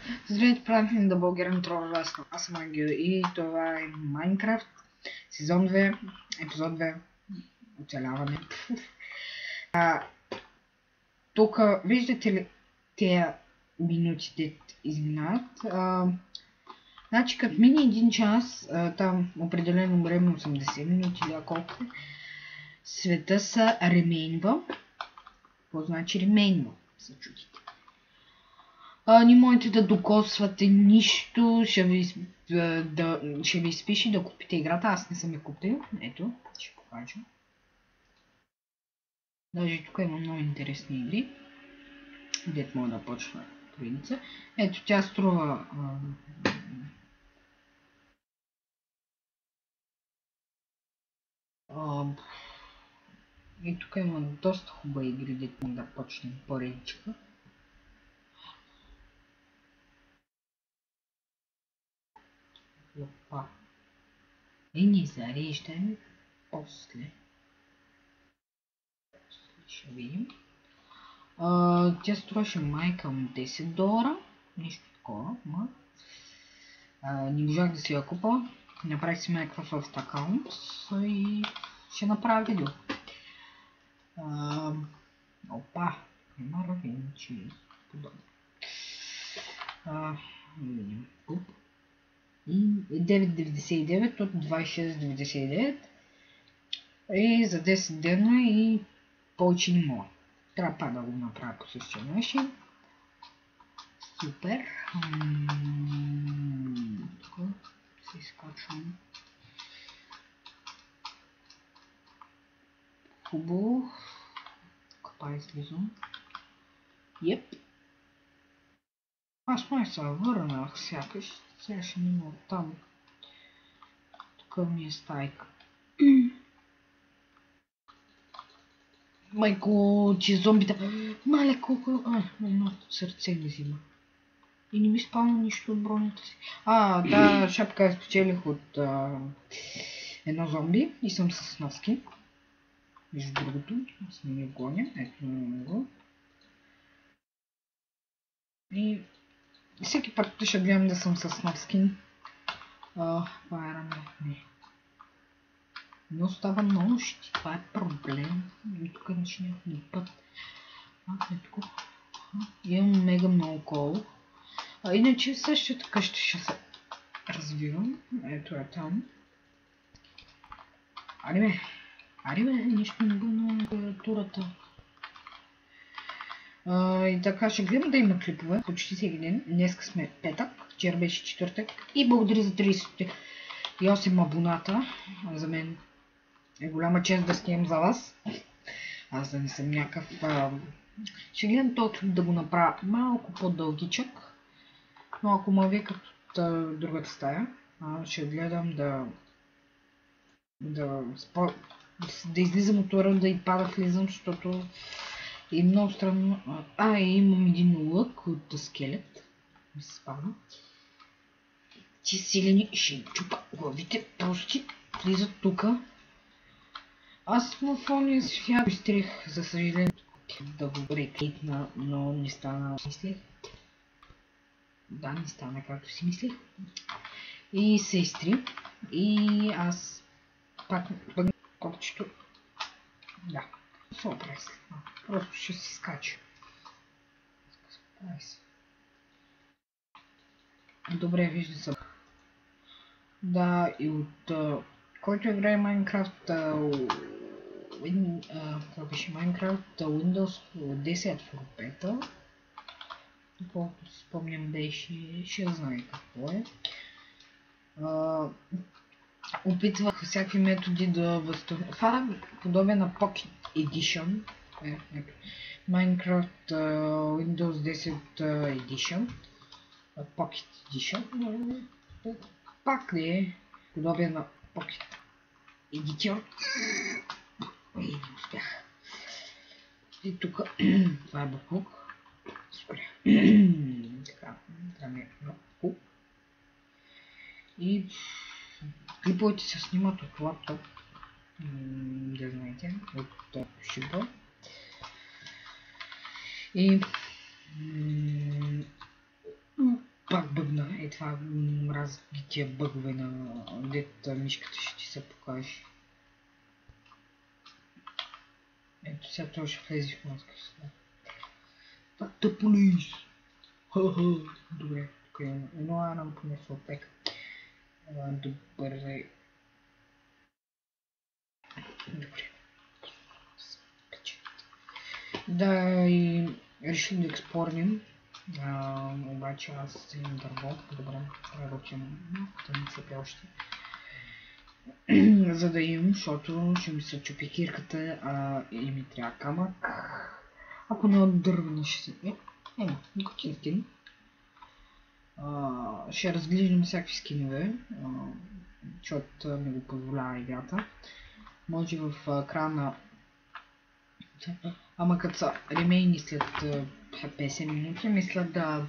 Здравейте, приятели да Българин Тролла, аз съм Ангел и това е Майнкрафт, сезон 2, епизод 2, оцеляване. Тук виждате ли тези минутите изминават? Значи като мини един час, там определено време 80 минути или колко, света се ремейнва. Какво значи ремейнва? Се чудите. Не можете да докосвате нищо, ще ви изпише да купите играта, аз не съм я купил, ето, ще покажа. Даже тук има много интересни игри, дет мога да почва поредица. Ето, тя струва и тук има доста хубави игри, дет мога да почнем поредичка. Опа. И ни зареждаме после. Ще видим. Тя струваше май към $10, нещо такова, не можах да си я купа. Направих си Microsoft аккаунт и ще направя видео. Опа, има равенчи, подобно. Видим. И 9,99 от 26,99 и за 10 дена и повече не мога. Трябва да го направя по същия начин. Супер. Тук се изкачвам. Хубаво. Капа излизам. Еп. Аз май се върнах сякаш. Сега ще мина от там. Тук ми е стайка. Майко, че зомбите... Мале, колко... едното сърце ми взима. И не ми спална нищо от бронята си. Да, шапка спечелих от едно зомби и съм с носки. Между другото, аз не го гоня. Ето го. И всеки път ще гледам да съм с носки. Това е рано. Не. Но става нощ. Това е проблем. И тук начинах ни път. Ето. Имам мега много кол. Иначе също така ще се развивам. Ето е там. Аре бе, нищо не го на клавиатурата. И така ще гледам да има клипове почти всеки ден. Днеска сме петък, вчера беше четвъртък. И благодаря за 38 абоната. За мен е голяма чест да снимам за вас. Аз да не съм някакъв... Ще гледам точно да го направя малко по-дългичък. Но ако ме викат от другата стая, ще гледам да излизам от ура, да и пада влизам, защото е много странно. И имам един лък от скелет. Ми се спада. Ти силени ще чупа главите, просто влизат тука. Аз в ония свят изтрих, за съжаление, да го рекликна, но не стана, мислех. Да, не стана както си мислех. И се изтри. И аз пак копчето. Да. Сопрес. Просто ще се скача. Добре, вижда се. Да, и от който играе Майнкрафт, това беше Майнкрафт Windows 10 в рупета. Доколкото си спомням беше, ще знае какво е. Опитвах всякакви методи да възстановя. Това е подобие на Pocket Edition. Minecraft Windows 10 Edition. Pocket Edition. Пак ли е подобие на Pocket Edition. И не успях. И тук това е буклук. Спря. Така, трябва ми е много. И клиповете се снимат от лаптоп, да знаете, от шипа. И Пак бъгна. Е това мразя тия бъгове на дето мишката ще ти се покаже. Ето сега това ще влезе в мозъка си. The police! Ха-ха! Добре, тук има едно арам понесло пека. Добре. Добре. Да, и решим да експорнем. Обаче аз имам дърво. Добре, работим. Да не цепя още. За да имам, защото ще ми се чупи кирката и ми трябва камък. Ако не от дървена ще се... готин. Ще разглеждам всякакви скинове, защото ми го позволява играта. Може в края ама като са ремейни след 50 минути, мисля да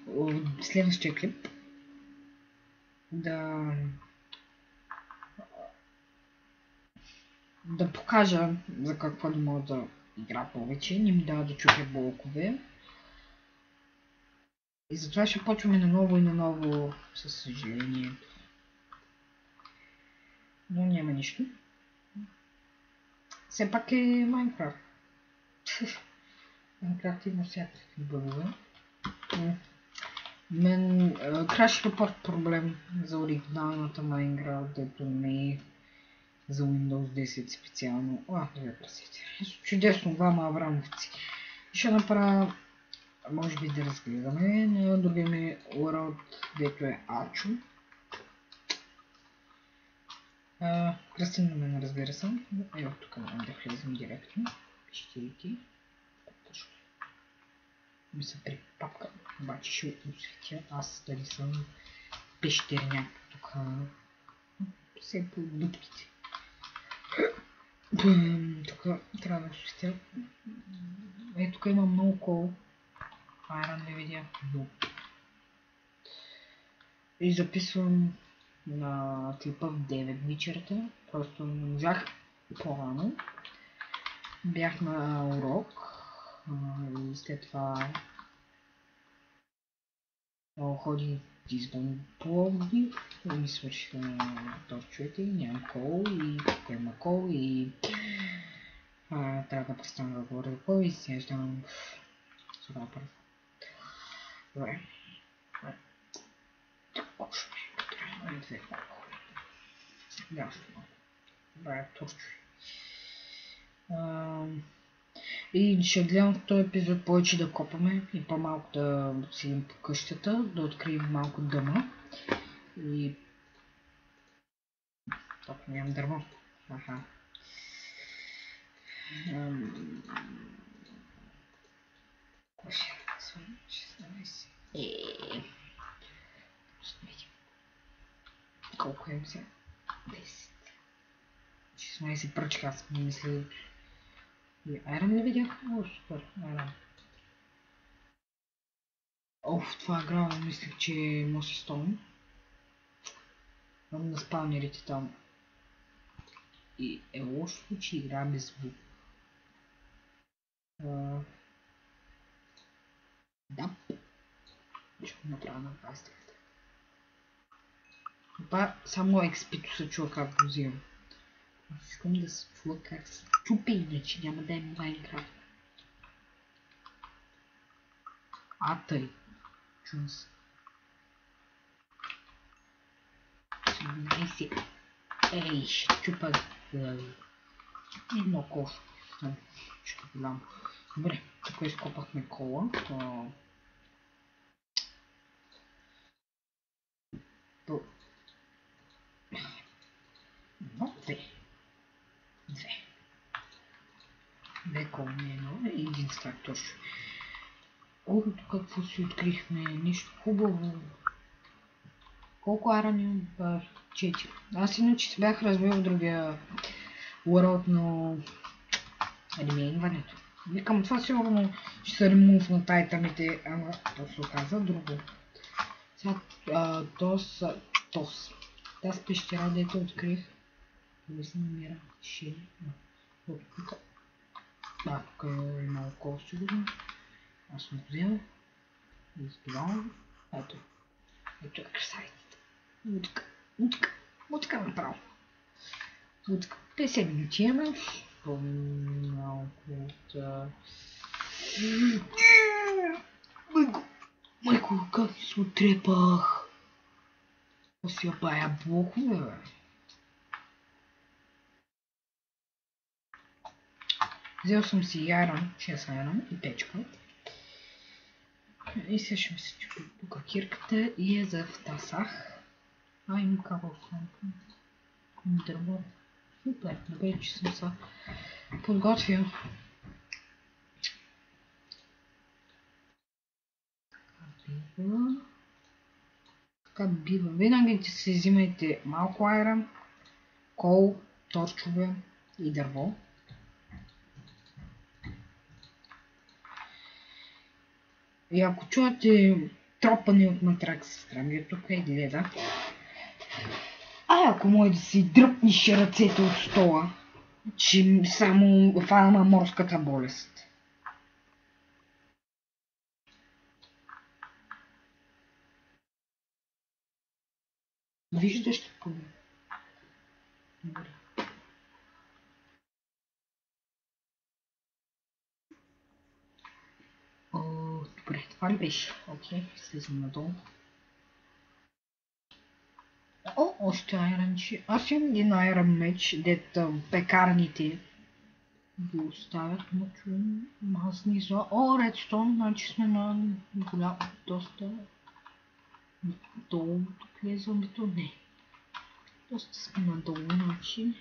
в следващия клип да покажа за какво не мога да игра повече, не ми дава да чупя блокове. И затова ще почваме наново и наново, със съжаление. Но няма нищо. Все пак е Майнкрафт. Майнкрафт има всякакви бъгове. Мен Crash Report проблем за оригиналната Майнкрафт, дето не е за Windows 10 специално. Две прасите. Чудесно, двама аврамовци. Ще направя, може би да разгледаме на другия ми World, дето е Ачо. Кръстен на мен, разбира се. Ево тук можем да влезем директно. Пещерите. Точно. Мисля при папка. Обаче ще осветя аз дали съм пещерняк тук. Все по дупките. Тук трябва да осветя. Тук има много кол. Iron не видя. И записвам на клипа в 9 вечерта. Просто не можах по-рано. Бях на урок и след това ходих извън Пловдив и ми свършиха точките, нямам кол и тук има кол и трябва да престана да говоря кол и сеждам с рапър. Добре. Точно. Две малко. Ясно. Добре, точно. И ще гледам в този епизод повече да копаме и по-малко да седим по къщата, да открием малко дъма. И... Топ, нямам дърво. Аха. Коше, 16. Ще видим. Колко е сега? 10. 16 пръчка, аз мисля. И Айрон не видях? Супер, Айрон. Това игра, мислех, че е Моси Стоун. На спаунерите там. И е лошо, че игра без звук. Да. Ще го направя на пластиката. Това само XP-то се чува как го взимам. Аз искам да се чува как се чупи, иначе няма да е Майнкрафт. Тъй. Чувам се. 17. Ей, ще чупа едно кош. Ще голям. Добре, тук изкопахме кола. Две кола не едно и един стак точно. Тук какво си открихме? Нищо хубаво. Колко арани имам? 4. Аз иначе се бях развил в другия World, но ремейнването. Викам, това сигурно ще се ремувна тайтамите, ама то се оказа друго. Сега ТОС. Тази пещера, дето открих, да се намира шили. Тук е малко сигурно. Аз съм взел. Изгледам. Ето. Ето е красавицата. Мутка. Мутка. Мутка направо. Мутка. 50 минути имаме. По-малко от... Майко, как се отрепах. Си бая блокове, бе. Взел съм си яран, 6 яран и печка. И сега ще ми се чупи тук кирката и я завтасах. Има кабел в самото. Дърво. Супер, добре, че съм се подготвил. Така бива. Винаги си взимайте малко айран, кол, торчове и дърво. И ако чувате тропане от матрак се страмги тук и гледа. Ако може да си дръпнеш ръцете от стола, че само фана морската болест. Виждаш ли поне? Добре. Добре, това ли беше? Окей, слизам надолу. Още айранчи. Аз имам един айран меч, дето пекарните го оставят, но чувам мазни зла. Редстон, значи сме на голям, доста долу. Тук ли е зомбито? Не. Доста сме надолу, значи.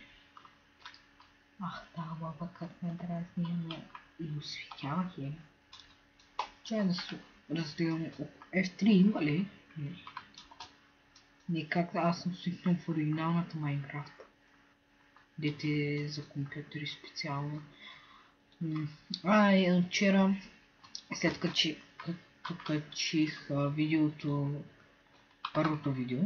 Да, лава как ме дразни, но и осветявах я. Чай да се разделяме. F3 има ли? Не как аз съм свикнал в оригиналната Майнкрафт. Дете за компютъри специално. Вчера, след като качих видеото, първото видео,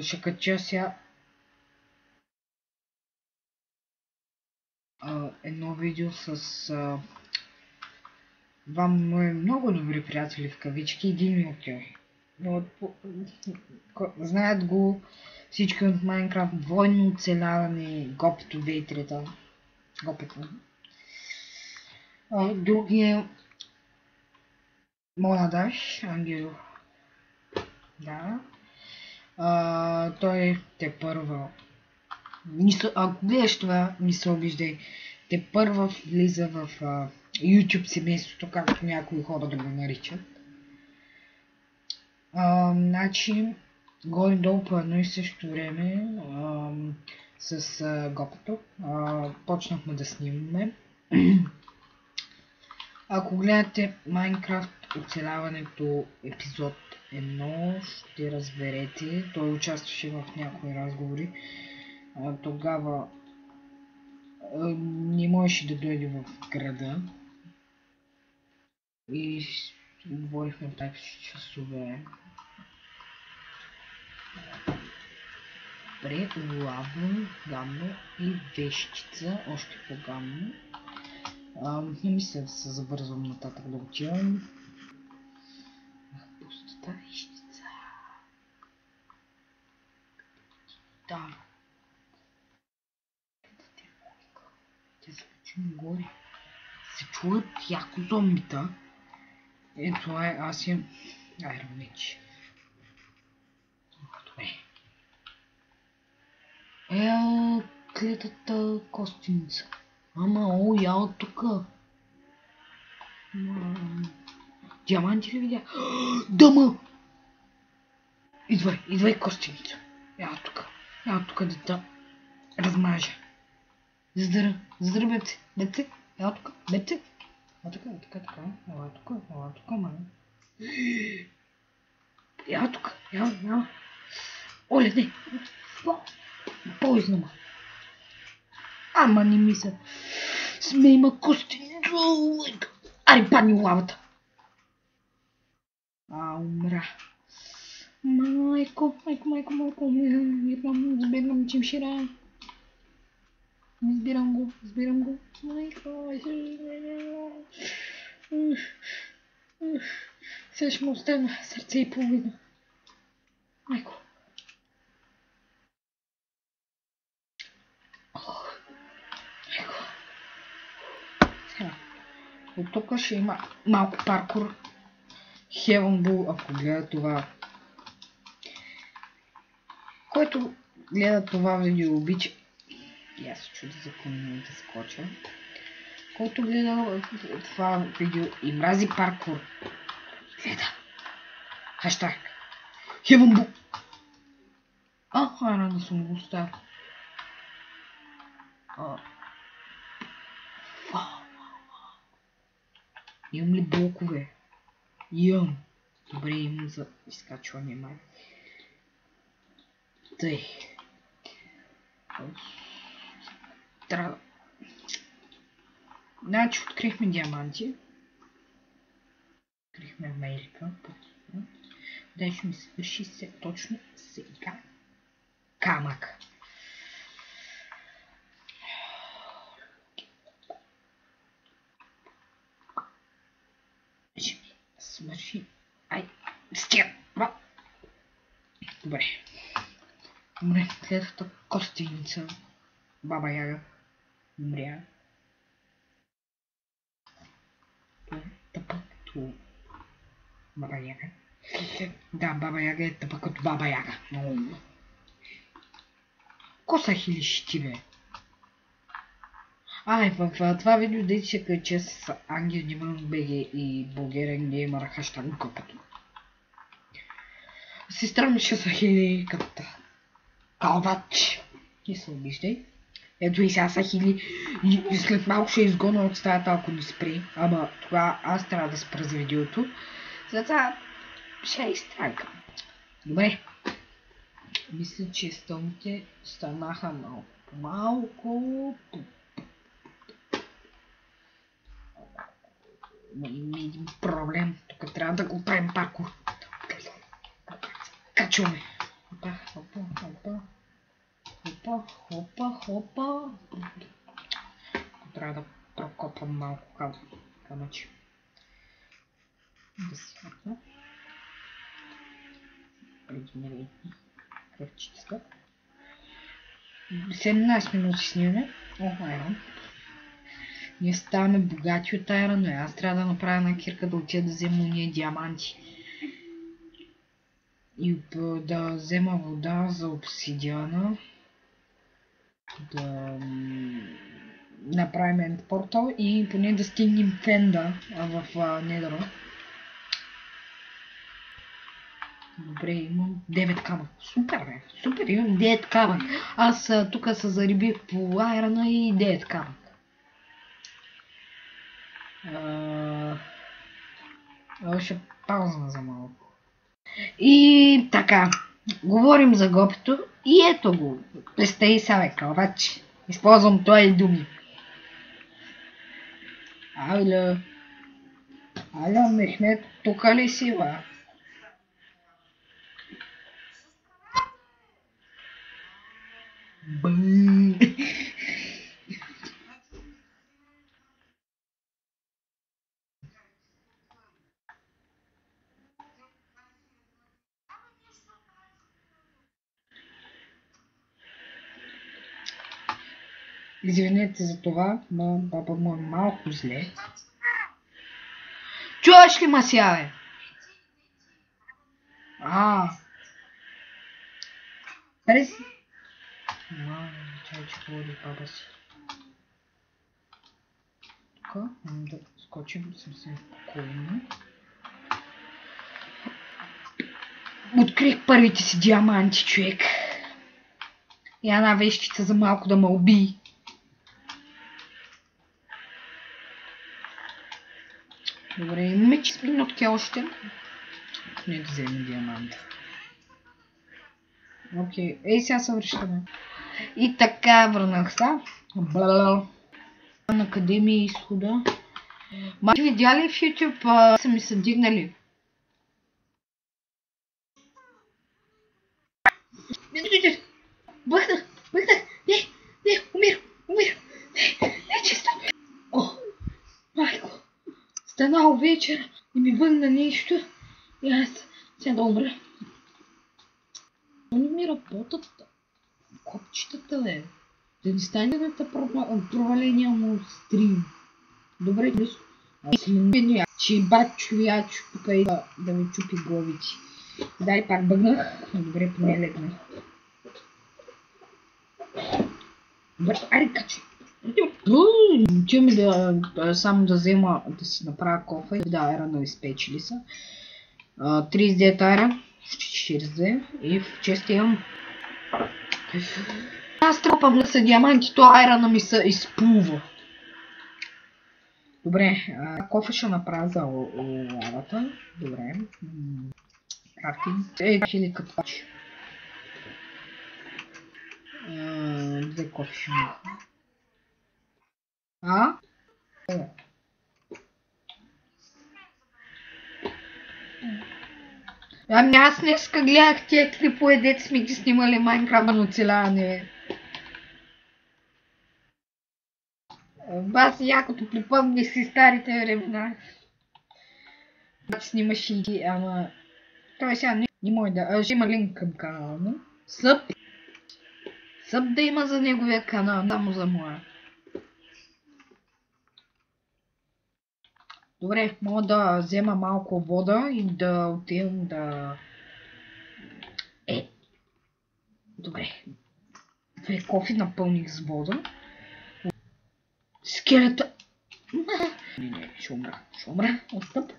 ще кача сега едно видео с два мои много добри приятели в кавички, един от тях. Знаят го всички от Майнкрафт, двойно оцеляване, Гопито 2003. Гопито. Другия Монадаш, Ангел. Да. Той те първа. Ако гледаш това, не се обиждай. Те първа влиза в YouTube семейството, както някои хора да го наричат. Значи, горе-долу по едно и също време с Гопито почнахме да снимаме. Ако гледате Майнкрафт оцеляването епизод 1, ще разберете. Той участваше в някои разговори. Тогава не можеше да дойде в града. И говорихме так часове. Добре, главно, гамно и вещица, още по-гамно. Не мисля да се забързвам нататък да отивам. Пустата вещица. Да. Те се качим горе. Се чуват яко зомбита. Ето е, аз имам Iron Mage. Добре. Клетата костеница. Я от тука. Диаманти ли видя? Дама! Идвай костеница. Я от тука да те размажа. Здра, беце. Я от тука, беце. Така. Ела тука, май. Я тука. Оле, не. По-изнама. Ама не мисля. Сме има костеница. Аре, падни лавата. Умра. Майко. Избирам чимшира. Избирам го. Майко. Сега ще му остана сърце и половина. Майко. Майко. Сега. От тук ще има малко паркур. Heaven Bull, ако гледа това. Който гледа това видео, обича. И аз се чудя за коня да скоча. Който гледа това видео и мрази паркур. Гледа. Хаштаг. Heaven Bull. Хайде да съм го оставил. Имам ли блокове? Имам. Добре, имам за изкачване май. Тъй. Трябва. Значи открихме диаманти. Открихме Америка. Дай ще ми се върши се точно сега. Камък. Ще ми свърши. Ай, стига! Добре. Добре, следващата костеница. Баба Яга. Умря. Тъпа като Баба Яга. Да, Баба Яга е тъпа като Баба Яга. Коса хилиш ти, бе? В това видео да се кача с Ангел Диман БГ и Българен Геймър хаштаг Гопето. Сестра ми ще са хили като калвач. Не се обиждай. Ето и сега са хили и след малко ще изгоня от стаята, ако не спре. Ама тогава аз трябва да спра за видеото. Затова ще изтрайкам. Добре. Мисля, че стълните станаха малко. Има един проблем. Тук трябва да го правим паркур. Качваме. Хопа. Трябва да прокопам малко камъче. Да свъртна. Преди кръвчица. 17 минути снимаме. Ние ставаме богати от тая рано. Аз трябва да направя една кирка да отида да взема уния диаманти. И да взема вода за обсидиана. Да направим ендпортал и поне да стигнем фенда в недъра. Добре, имам 9 камък. Супер, бе. Супер, имам 9 камък. Аз тук се зарибих по айрана и 9 камък. Ще паузна за малко. И така, говорим за гопето и ето го. Представи сега, калвач. Използвам това думи. Алло, Мехмед, тук ли си, ва? Извинете за това, но баба му е малко зле. Чуваш ли ма сега, бе? През... чай, че води баба си. Тук, да скочим съвсем спокойно. Открих първите си диаманти, човек. И една вещица за малко да ме убий. Добре, имаме 4 минутки още. Не да вземем диаманта. Окей, ей сега се връщаме. И така върнах се. На къде ми е изхода? Ти видя ли в YouTube са ми се дигнали? Бъхнах! Не, умирам! Не, често! Майко! Станало вечер и ми върна нещо И аз сега да умра. Не ми работят копчетата, бе. Да не стане да те проваления му стрим. Добре, близко. Слюнени, че бат човячо тук и да ми чупи главите. Дай пак бъгнах. Добре, поне легнах. Добре, аре качи. Отиваме да само да взема, да си направя кофа и да, айрана изпечили са. 39 айра, 40 и в чест имам. Аз тропам да са диаманти, то айрана ми се изплува. Добре, кофе ще направя за лавата. Добре. Крафтинг. Хили катвач. 2 кофе ще направя. Ами аз днеска гледах тия клипове, дет сме ги снимали Майнкрафт на оцеляване. Бас якото припомни си старите времена. Снимаш и ги, ама... Той сега не може да... Ще има линк към канала му. Съб да има за неговия канал, само за моя. Добре, мога да взема малко вода и да отидем да... Добре. 2 кофи напълних с вода. Скелета... Не, ще умра. Отстъп.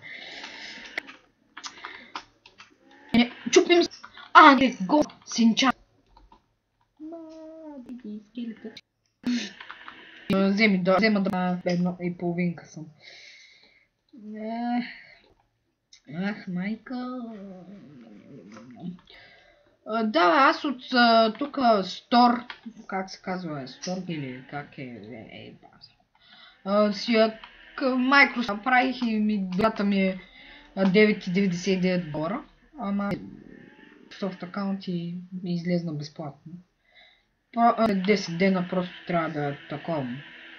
Чупим... Не, го! Синча! Скелета... Взема да... 1,5 съм. Майка... Да, аз от тук стор... Как се казва? Стор или как е... си Microsoft направих и дата ми е $9.99. Ама софт аккаунт и ми излезна безплатно. 10 дена просто трябва да такова.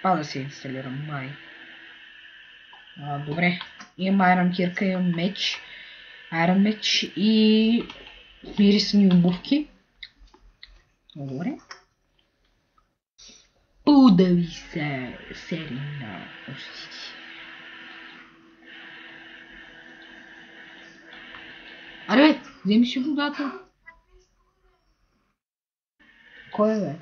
Да се инсталирам, май. Добре. Имам айрон кирка, имам меч. Айрон меч и мирисани обувки. Добре. Удави се серии на устици. Аре бе, вземи си водата. Кой е бе?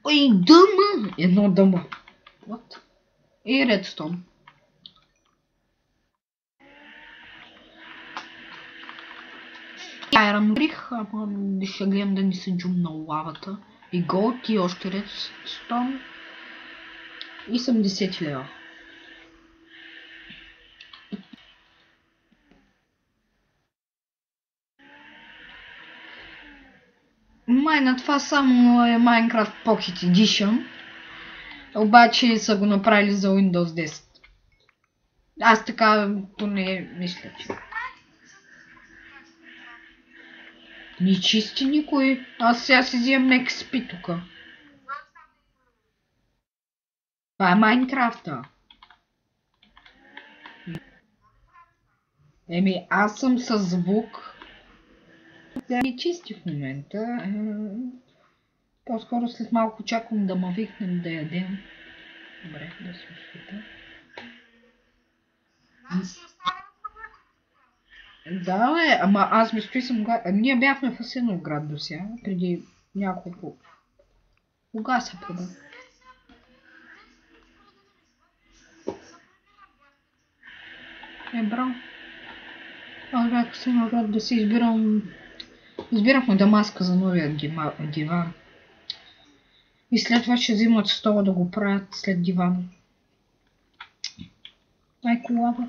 Ой, дъма! Едно дъма. What? И редстон. Айрон брих, ама ще гледам да ни се джумна лавата. И голд и още редстон. И съм 10 лева. Май на това само е Minecraft Pocket Edition. Обаче са го направили за Windows 10. Аз така поне мисля, че... Не чисти никой. Аз сега си взимам XP тука. Това е Майнкрафта. Аз съм със звук. Не чисти в момента. По-скоро след малко чакам да ме викнем да ядем. Добре, да се усвита. Да, бе, ама аз мисля, съм град. Ние бяхме в Асеновград до сега, преди няколко... Кога се прода? Браво. Аз бях в Асеновград да си избирам... Избирахме Дамаска за новия диван. И след това ще взимат стола да го правят след дивана. Майко, лава.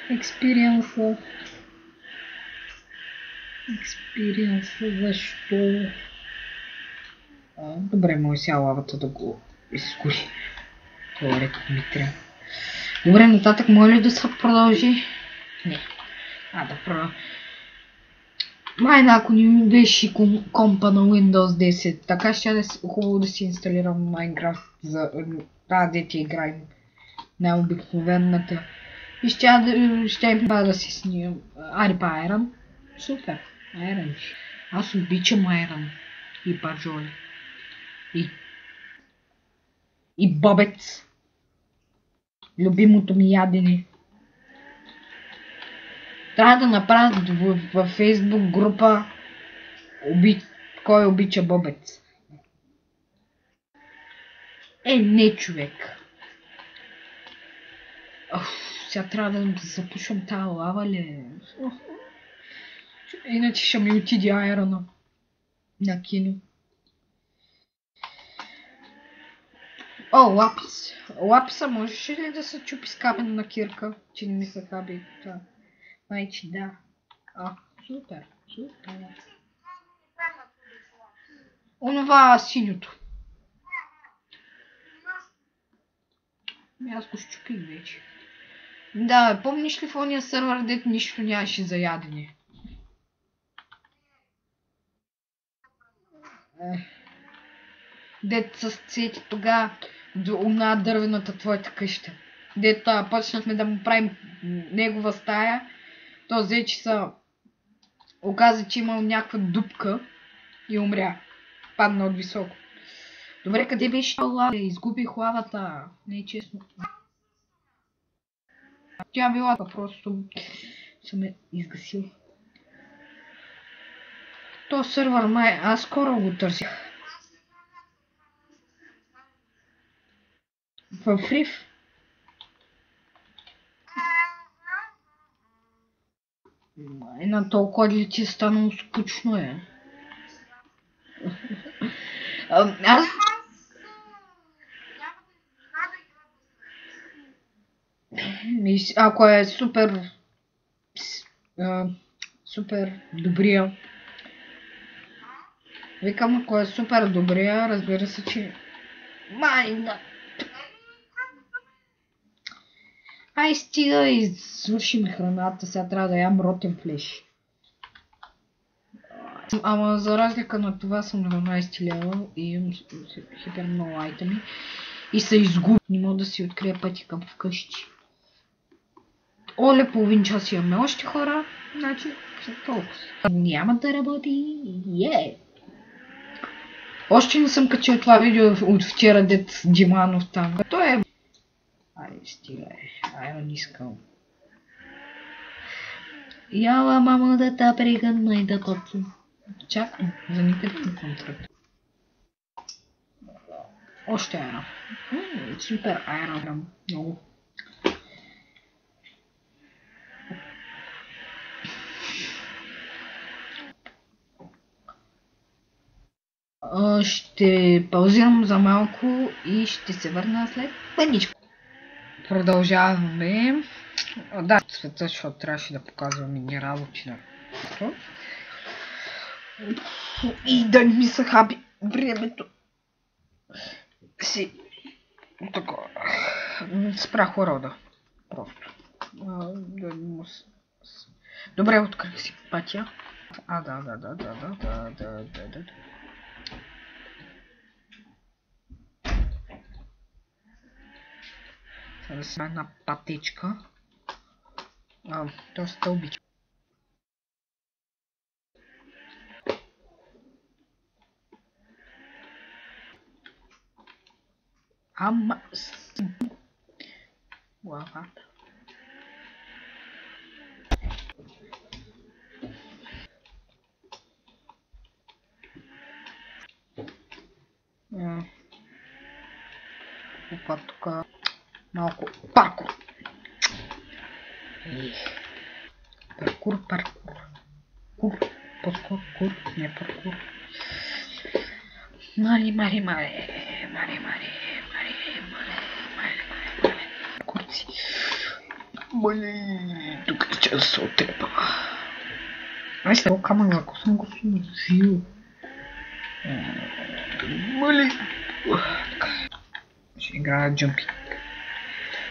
Експириенса, защо? Добре, може сега лавата да го изгори. Това река ми трябва. Добре, нататък може ли да се продължи? Не. Да продължи. Майна, ако не ми беше компа на Windows 10, така ще да хубаво да си инсталирам Minecraft за тази дете играем най-обикновената. И ще да си снимам. Ари па Iron. Супер. Iron. Аз обичам Iron. И пажоли. И бобец. Любимото ми ядене. Трябва да направя във Facebook група кой обича бобец. Не, човек. Сега трябва да запушвам тази лава, ли? Иначе ще ми отиде айрона на кино. Лапис. Лаписа можеш ли да се чупи с каменна кирка? Че не ми се хаби. Майче, да. Супер. Супер. Онова синьото. Аз го щупих вече. Да, помниш ли в ония сървър, дето нищо нямаше за ядене? Дето с цвети тогава до една дървената твоята къща. Дето почнахме да му правим негова стая. То взе, че оказа, че имал някаква дупка и умря. Падна от високо. Добре, къде беше лава? Изгубих лавата. Не е честно. Тя била просто съм я изгасил. То сървър май, аз скоро го търсих. В Риф. На толкова ли ти е станало скучно е? Аз... Ако е супер добрия. Викам, ако е супер добрия, разбира се, че... Майна! Ай, стига и свършим храната, сега трябва да ям ротен флеш. Ама за разлика на това съм на 12 левел и имам хипер много айтеми. И се изгубя. Не мога да си открия пъти към вкъщи. Оле, половин час имаме още хора. Значи, толкова. Няма да работи. Още не съм качил това видео от вчера, дет Диманов там. Той е... Айде, стигай. Айде, не искам. Яла, мамо, да та пригъдна и да токи. Чакай, за никъде на контракт. Още айрон. Супер айрон. Много. Ще паузирам за малко и ще се върна след пъничко. Продължаваме. Да, света, защото трябваше да показвам минералочи на това. И да не ми се хаби времето. Си... Такова. Спрях урода. Просто. Добре, открих си пътя. Да. Сега си една пътечка. Доста обичам. Ама... Главата. Опа, тук малко паркур. Паркур. По-скоро кур, не паркур. Мари. Курци. Тук ще да се отрепа. Ай сега камък, ако съм го сложил. Ще играя джампинг.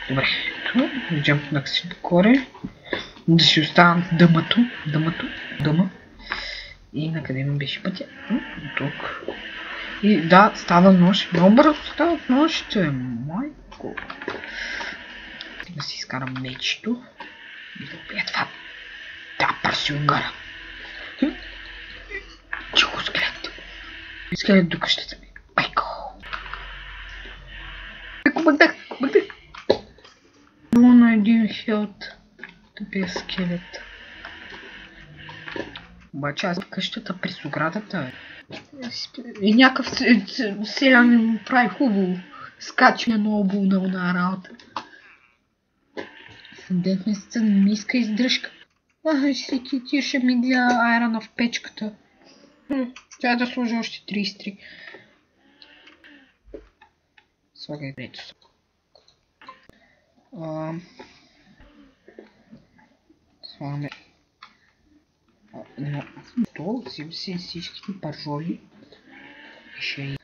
Добре, джампнах си докоре. Да си оставам дъма. И на къде ми беше пътя? Тук. И да, става нощ. Много бързо става нощ. Майко. Да си изкарам мечето. И да убия това. Да, парсюнгара. Тихо, скелет. Скелет до къщата ми. Майко. Майко, бъдах. Само на един хелт. Тъпия скелет. Обаче аз в къщата през оградата. И някакъв селянин му прави хубаво. Скачва на обувна работа. След 9 месеца не ми иска издръжка. Всеки ти ще ми гледа айрана в печката. Трябва да сложа още 33. Слагай брето. Слагаме. То взим си всичките паржоли. И ще и...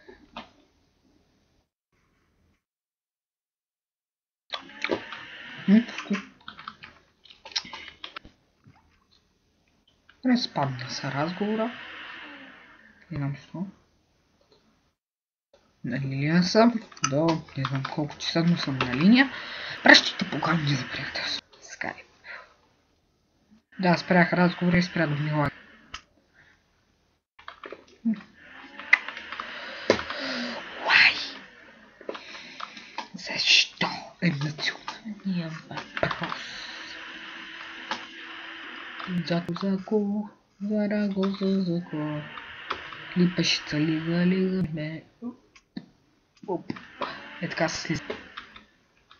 Разпадна се разговора. Гледам що. На линия съм. До не знам колко часа, но съм на линия. Пращите покани за приятелство. Скайп. Да, спрях разговора и спря да ми лага. Защо е националния въпрос? Зако, зако, липаща лига, е така се слиза.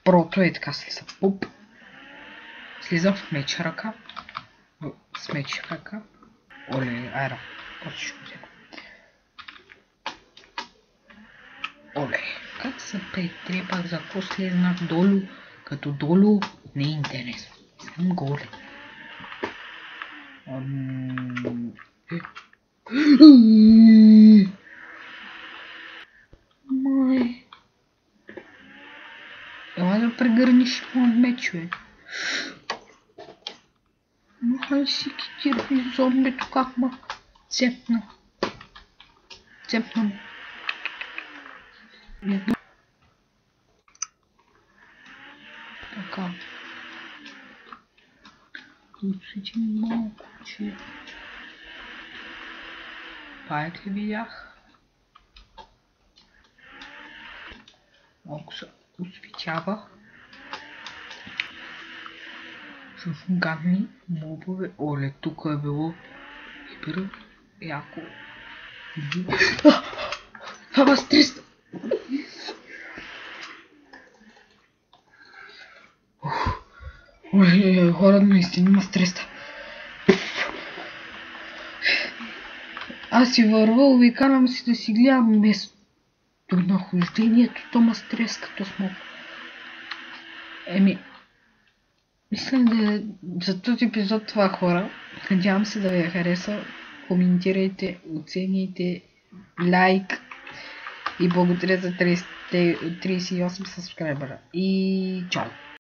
Прото е така се слиза. Пуп. Слизам в меч ръка. С меч ръка. Оле, айра. Просто ще го взема. Оле, как се претрепах, за какво слезнах долу, като долу не е интересно. Съм голе. Май. Ела да прегърниш моят меч, бе. Май си китирви зомбито, как ма цепна. Цепна. Така. Усети малко, че... Паек ли видях? Малко се осветява. С гадни мобове. Оле, тук е било хипер яко. Това стрес! Ой, хора, наистина има стреса. Аз си вървал и карам си да си гледам местонахождението, то ма стрес като смог. Мислям да за този епизод това, хора. Надявам се да ви хареса. Коментирайте, оценяйте, лайк и благодаря за 38 сабскрайбъра. И чао!